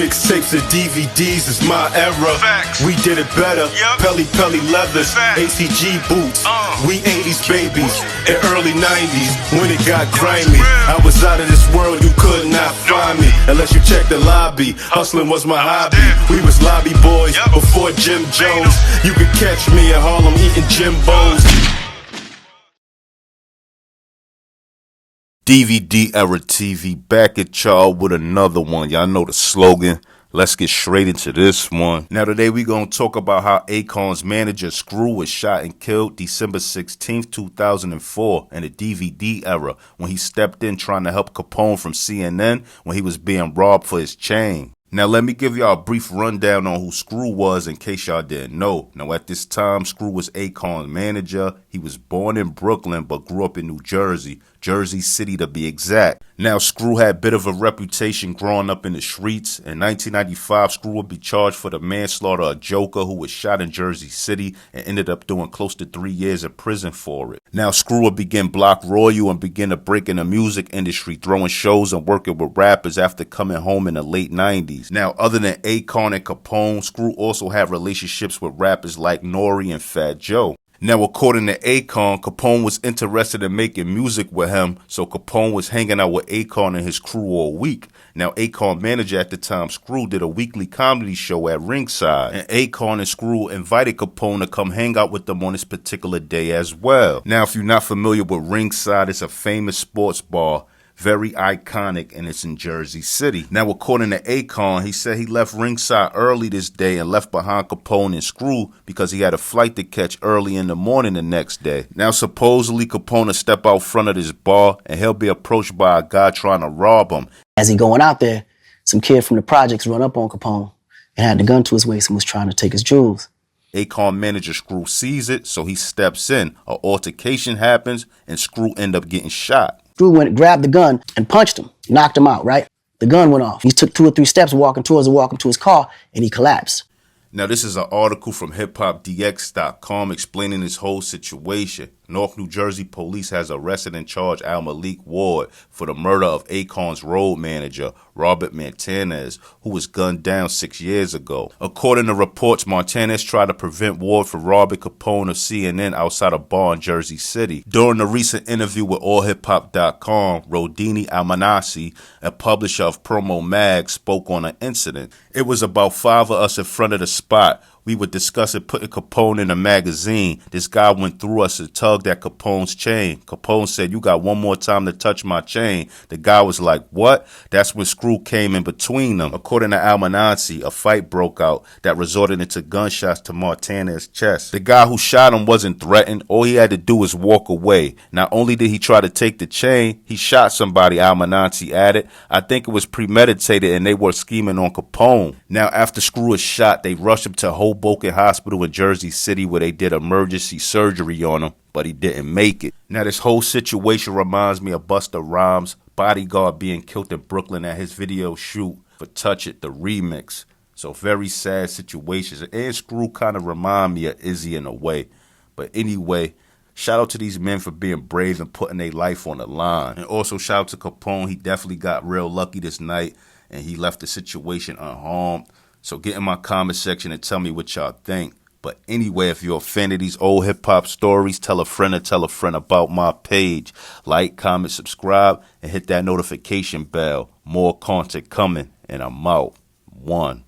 Mixtapes and DVDs is my era. Facts. We did it better. Yep. Pelly leathers, Facts. ACG boots. We 80s babies and early 90s when it got grimy. real. I was out of this world, you could not find me unless you check the lobby. Hustling was my hobby. We was lobby boys Yep. before Jim Jones. You could catch me in Harlem eating Jimbos. DVD Era TV back at y'all with another one. Y'all know the slogan. Let's get straight into this one. Now today we gonna talk about how Akon's manager Screw was shot and killed December 16th, 2004 in the DVD era when he stepped in trying to help Capone from CNN when he was being robbed for his chain. Now let me give y'all a brief rundown on who Screw was in case y'all didn't know. Now at this time, Screw was Akon's manager. He was born in Brooklyn but grew up in New Jersey, Jersey City to be exact. Now Screw had a bit of a reputation growing up in the streets. In 1995, Screw would be charged for the manslaughter of Joker, who was shot in Jersey City and ended up doing close to 3 years in prison for it. Now Screw would begin Block Royal and begin to break in the music industry, throwing shows and working with rappers after coming home in the late 90s. Now other than Akon and Capone, Screw also had relationships with rappers like Nore and Fat Joe. Now, according to Akon, Capone was interested in making music with him, so Capone was hanging out with Akon and his crew all week. Now, Akon's manager at the time, Screw, did a weekly comedy show at Ringside, and Akon and Screw invited Capone to come hang out with them on this particular day as well. Now, if you're not familiar with Ringside, it's a famous sports bar. Very iconic, and it's in Jersey City. Now, according to Akon, he said he left Ringside early this day and left behind Capone and Screw because he had a flight to catch early in the morning the next day. Now, supposedly, Capone will step out front of this bar and he'll be approached by a guy trying to rob him. As he going out there, some kid from the projects run up on Capone and had the gun to his waist and was trying to take his jewels. Akon manager Screw sees it, so he steps in. An altercation happens, and Screw end up getting shot. Screw went, grabbed the gun and punched him, knocked him out, right? The gun went off. He took 2 or 3 steps walking to his car, and he collapsed. Now, this is an article from hiphopdx.com explaining this whole situation. North New Jersey police has arrested and charged Al-Malik Ward for the murder of Akon's road manager, Robert Martinez, who was gunned down 6 years ago. According to reports, Martinez tried to prevent Ward from robbing Capone of CNN outside a bar in Jersey City. During a recent interview with allhiphop.com, Rodini Almanasi, a publisher of Promo Mag, spoke on an incident. It was about 5 of us in front of the spot. We were discussing putting Capone in a magazine. This guy went through us and tugged at Capone's chain. Capone said, "You got one more time to touch my chain." The guy was like, "What?" That's when Screw came in between them. According to Almanasi, a fight broke out that resulted into gunshots to Martinez's chest. The guy who shot him wasn't threatened. All he had to do was walk away. Not only did he try to take the chain, he shot somebody, Almanasi added. I think it was premeditated and they were scheming on Capone. Now, after Screw was shot, they rushed him to Hoboken Hospital in Jersey City where they did emergency surgery on him, but he didn't make it. Now, this whole situation reminds me of Busta Rhymes' bodyguard being killed in Brooklyn at his video shoot for Touch It, the remix. So very sad situations. And Screw kind of remind me of Izzy in a way. But anyway, shout out to these men for being brave and putting their life on the line. And also shout out to Capone. He definitely got real lucky this night and he left the situation unharmed. So get in my comment section and tell me what y'all think. But anyway, if you're a fan of these old hip-hop stories, tell a friend about my page. Like, comment, subscribe, and hit that notification bell. More content coming, and I'm out. 1.